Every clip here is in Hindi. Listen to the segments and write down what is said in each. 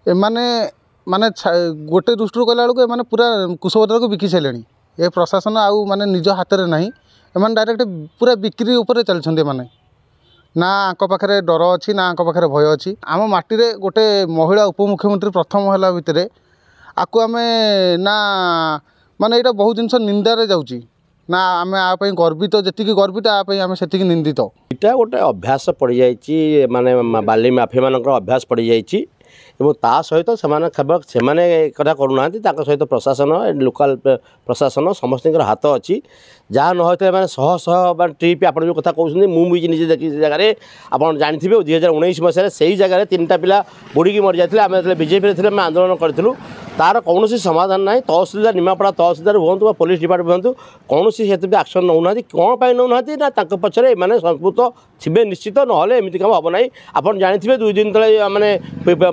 एमाने माने गोटे दृष्टि कहला बेलू एम पूरा कुशभद्रा को बिकी सारे ए प्रशासन आउ माने निज हाथ में ना एम डायरेक्ट पूरा बिक्री उपर चलते माने ना आंक पाखे डर अच्छी ना आंक पाखे भय अच्छी आम माटी गोटे महिला उपमुख्यमंत्री प्रथम है भितर आपको आम ना माने यहाँ बहुत जिनस निंदारे जाऊँगी ना आम आप गर्वित जी गर्वित आम से निंदित इटा गोटे अभ्यास पड़ जाइए माने बाली माफिया मान अभ्यास पड़ जाइए ता सहित केवल से कथा करूना सहित प्रशासन लोकल प्रशासन समस्त हाथ अच्छी जहाँ न मैंने शह शह ट्रिप आप जो कथा कहते मुझे निजे देखी जगह आप जानते 2019 मसीह से जगह 3टा पिला बुड़ी मरी जाते आम बीजेपी थे आंदोलन करूँ तार कौन समाधान ना तहसिलदार निमापड़ा तहसिलदार हूँ पुलिस डिपार्टमेंट हूँ कौन से एक्शन नौना कौन नौना ना पचर मैंने संस्कृत थे निश्चित ना एमती कम हम ना आप जानते 2 दिन तले मैंने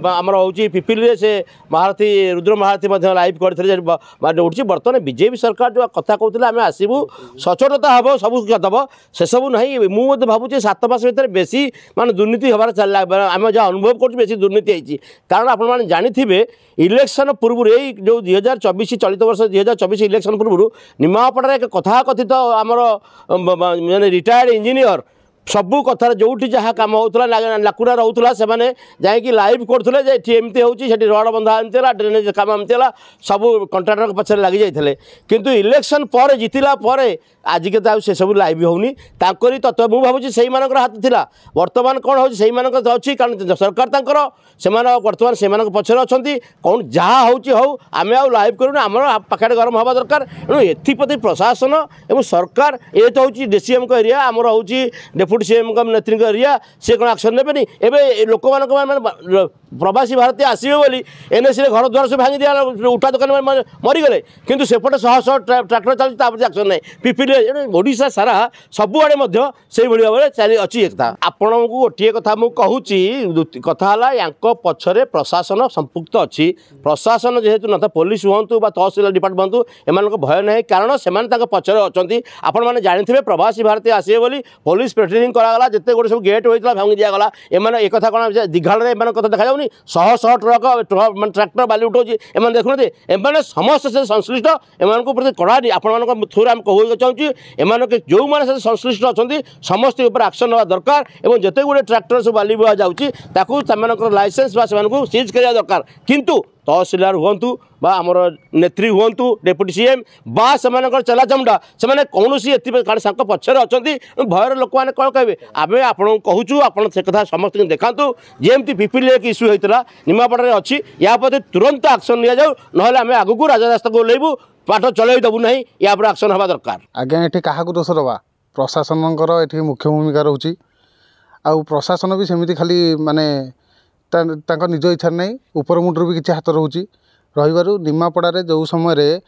आमर हूँ पिपिल से महारथी रुद्र महारथी लाइव करते उठी बर्तमान बीजेपी सरकार जो कथा कहते आम आसबू सचोटता हम सब दब से सब ना मुझे भावुँ 7 मास भर बेसी माने दुर्नीति हमारे चलला आम जहाँ अनुभव कर दुर्नीति होती कारण आप जानी इलेक्शन पूर्व यही जो 2024 चलित वर्ष 2024 इलेक्शन पूर्व निमापड़ा एक कथा कथित आमर माने रिटायर्ड इंजीनियर सबू कथार जो जहाँ कम होता लाकुड़ा रोला से जाकि लाइव करते एमती होती रड बंधा एमती ड्रेनेज कम एमती सब कंट्राक्टर पछे लगी जाते किंतु इलेक्शन पर जीतला आज के से सब लाइव होनी तांकरी तत्व मुझे भावुँ से हाथ था बर्तमान कौन हो अच्छी कारण सरकार से बर्तमान से पचर अच्छा कौन जहाँ हूँ आम आउ लाइव करूँ आम पाखे गरम हवा दरकार तेणु एप्रति प्रशासन और सरकार ये तो हूँ डीसीएम को एरिया आमर हूँ डेप्यूटी सीएम नेत्री एरिया सी कौन एक्शन ने एवं लोक मान प्रवासी भारतीय आसवे बोली एनएसी घर द्वार सब भांगी दिया उठा दुकान मरीगले किंतु सेपटे शह शह ट्राक्टर चलती एक्शन ना पिपिल ओडिशा सारा सबुआड़े से भाव में चली अच्छी एक आपण को गोटे कथा मुझे कहूँ कथा है पछरे प्रशासन संपुक्त अच्छी प्रशासन जेहेतु न पुलिस हूँ तहसिल डिपार्टमेंट हूँ एम भय ना कारण से पछरे अच्छा आपण मैंने जानते प्रवासी भारतीय आसवे बोली पुलिस पेट्रोलिंग करागला जिते गोटे सब गेट होता भांगी दिगला एम एक कथा कौन दिघाड़े एम कथा देखा जाऊनी शह शह ट्रक ट्राक्टर बाली उठाऊँ एम देखुना एम समस्त से संश्लिष्ट एम प्रति कड़ा आपण थ्रू आम कहूँ चाहूँ एम जो मैंने संश्लिष्ट अच्छा समस्त एक्शन ना दरकार और जिते गुड़े ट्राक्टर सब बाली बुआ जाऊँगी लाइसेंस सीज करा दरकार किंतु तहसिलदार हूँ आमर नेत्री हूँ डेप्यूटी सीएम से चला चमड़ा से कौन सी पचर अच्छा भयर लोक मैंने कौन कहे आम आपको कहूँ आप कथा समस्त देखा जमी पिपिल एक इश्यू होता निमापड़ा अच्छी या प्रति तुरंत एक्शन नि जाऊ ना आम आगू राजरास्ता को ओल्लू पाठ चल देवु ना या एक्शन हवा दरकार आज्ञा ये क्या दोष दवा प्रशासन ये मुख्य भूमिका रोचे आउ प्रशासन भी सेमती खाली माने निज इच्छा नहीं ऊपर मुंडर भी किसी हाथ रोचे रही निमापड़ा जो समय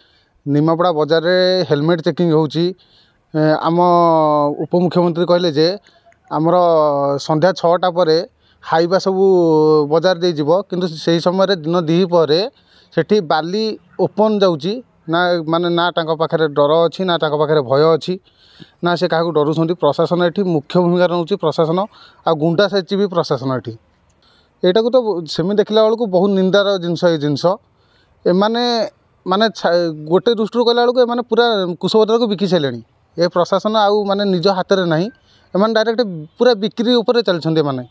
निमापड़ा बजार में हेलमेट चेकिंग होची आम उपमुख्यमंत्री कहले जे आमर संध्या 6टा पर हाइवा सब बजार दे जीवो किंतु से समय दिन 2 पर सेठी बाली ओपन जाऊँगी ना माने ना तांका पाखरे डर अच्छी ना तांका पाखरे भय अच्छी ना से क्या डरुंट प्रशासन ये मुख्य भूमिका रोचे प्रशासन आ गुंडा साइज भी प्रशासन ये यहाँ को तो सेमी देखला बेलू बहुत निंदार जिनस ये जिनस एमाने माने गोटे दृष्टि कहला बेलू एम पूरा कुशभद्रा को बिकी सारे ए प्रशासन आउ माने निज हाथ में ना एम डायरेक्ट पूरा बिक्री उपर चलते माने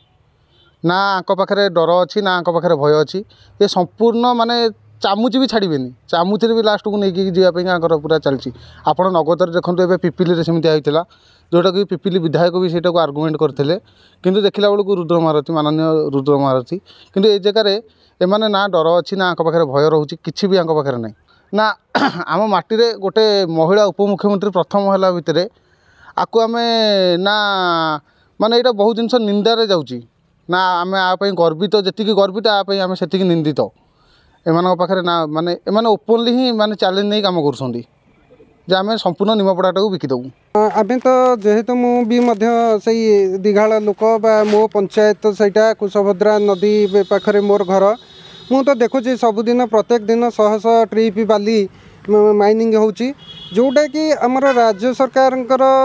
ना आंक पाखे डर अच्छी ना आंक पाखे भय अच्छी ये संपूर्ण माने चामुची भी छाड़बेनि चामुची भी लास्ट को लेकिन जावाई पूरा चलती आप नगदर देखो ए पिपिल सेमती होता जोटा कि पिपिल विधायक भी से आर्गुमेंट करते किंतु देखला बेलू रुद्र महारथी माननीय रुद्र महारथी किंतु ये जगह एमाने ना डर अच्छी ना आंक पाखे भय रोचे किसी भी आंक पाखे ना ना आम माटी गोटे महिला उपमुख्यमंत्री प्रथम है भितर आपको आम ना माने यहाँ बहुत जिनस निंदारे जाऊँगी ना आम आप गर्वित जी गर्वित आम से निंदित एम पाखे ना माने एमाने ओपनली ही माने चैलेंज नहीं काम कर आम संपूर्ण निमापड़ा को बिकिदेबू आम तो जेहेतु मुझे दिघाड़ लोक मो पंचायत सहीटा कुशभद्रा नदी पाखे मोर घर मु तो देखुची सबुदिन प्रत्येक दिन शह शह ट्रिप बाली माइनिंग होची जोटा कि आमर राज्य सरकार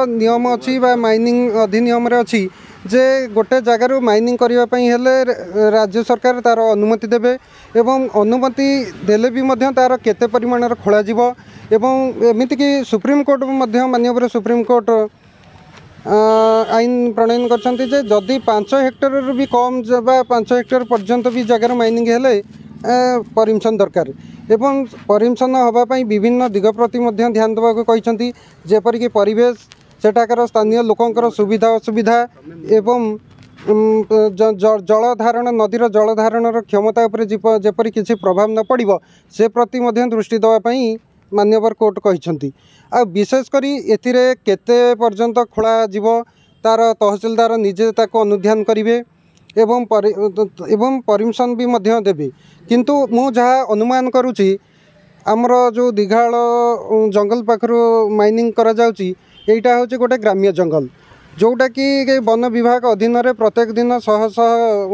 नियम अच्छी माइनिंग अधिनियम अच्छी जे गोटे जगार माइनिंग करने हेले राज्य सरकार तार अनुमति देवे एवं अनुमति देले भी मध्य तार केते परिमाण खोल एमती कि सुप्रीम कोर्ट माननीय सुप्रीम कोर्ट आईन प्रणयन करछंती जे जदि 5 हेक्टर भी कम 5 हेक्टर पर्यंत भी जगार माइनिंग हेले परमिशन दरकार एवं परमिशन होगापाई विभिन्न दिग प्रति ध्यान देवा कहते जेपरिक परिवेश सेठाकर स्थानीय लोकंकर सुविधा असुविधा एवं जल धारण नदीर जल धारण क्षमता जेपरी किसी प्रभाव न पड़ो से प्रति दृष्टि देवाई मान्यवर कोर्ट कहते आ विशेषकर एथिरे केते पर्यंत खोला जीव तार तहसीलदार निजे ताको अनुध्यान करेंगे एवं परमिशन भी मध्य देवे किंतु मु जहाँ अनुमान करुच्ची आमर जो दीघाल जंगल पाखर माइनिंग करा जाउची एटा हूँ गोटे ग्राम्य जंगल जोटा कि वन विभाग अधीन प्रत्येक दिन शह शह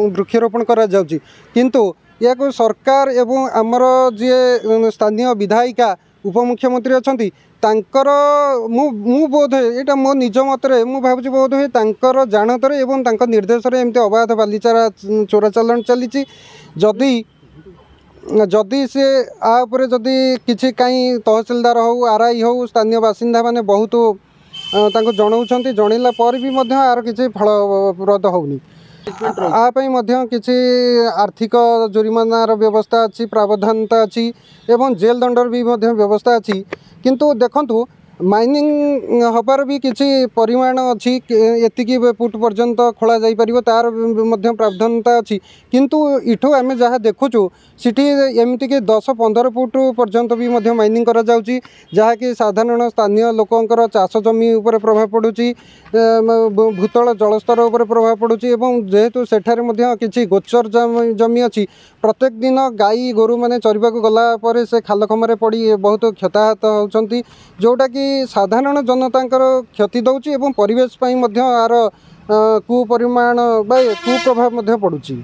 वृक्षरोपण करा जाउची किंतु या सरकार एवं आमर जी स्थानीय विधायिका उपमुख्यमंत्री अच्छा तांकर मु बोध है मो निज मतरे मु भावुँ बोध है तांकर जानतर एवं तांकर निर्देश एमती अबाध बालीचारा चोरा चालान चली जदि जदि से आपर जदि किसी कहीं तहसीलदार हो आरआई हो स्थानीय बासिंदा माने बहुत तांको जनाउछंती जनैला पर भी मध्य आर किसी फलप्रद होनी आपाई मध्य किसी आर्थिक जुरिमानार व्यवस्था अच्छी प्रावधानता अच्छी एवं जेल दंडर भी मध्य व्यवस्था अच्छी किंतु देखंतु माइनिंग हबार भी किसी परिमाण अच्छी एतिकी फुट पर्यंत खोला जाई परिबो तार मध्य प्रावधानता अच्छी किंतु इठो आमे जहाँ देखुचु सिटी एमती कि 10-15 फुट पर्यंत भी मध्य माइनिंग करा जाउची जहाँ कि साधारण स्थानीय लोकंकर चाष जमी उपर प्रभाव पड़ुची भूतल जलस्तर उपर प्रभाव पड़ुची एवं जेहेतु सेठारे मध्य किछि गोचर जमी अच्छी प्रत्येक दिन गाई गोरु माने चरिबाकू गला परे से खाल खमरे पड़ी बहुत क्षताहत होउछंती जोटा कि साधारण जनतांकर क्षति दउची एवं परिवेश पई मध्य आर कुपरिमाण बा कुप्रभाव मध्य पड़ुची।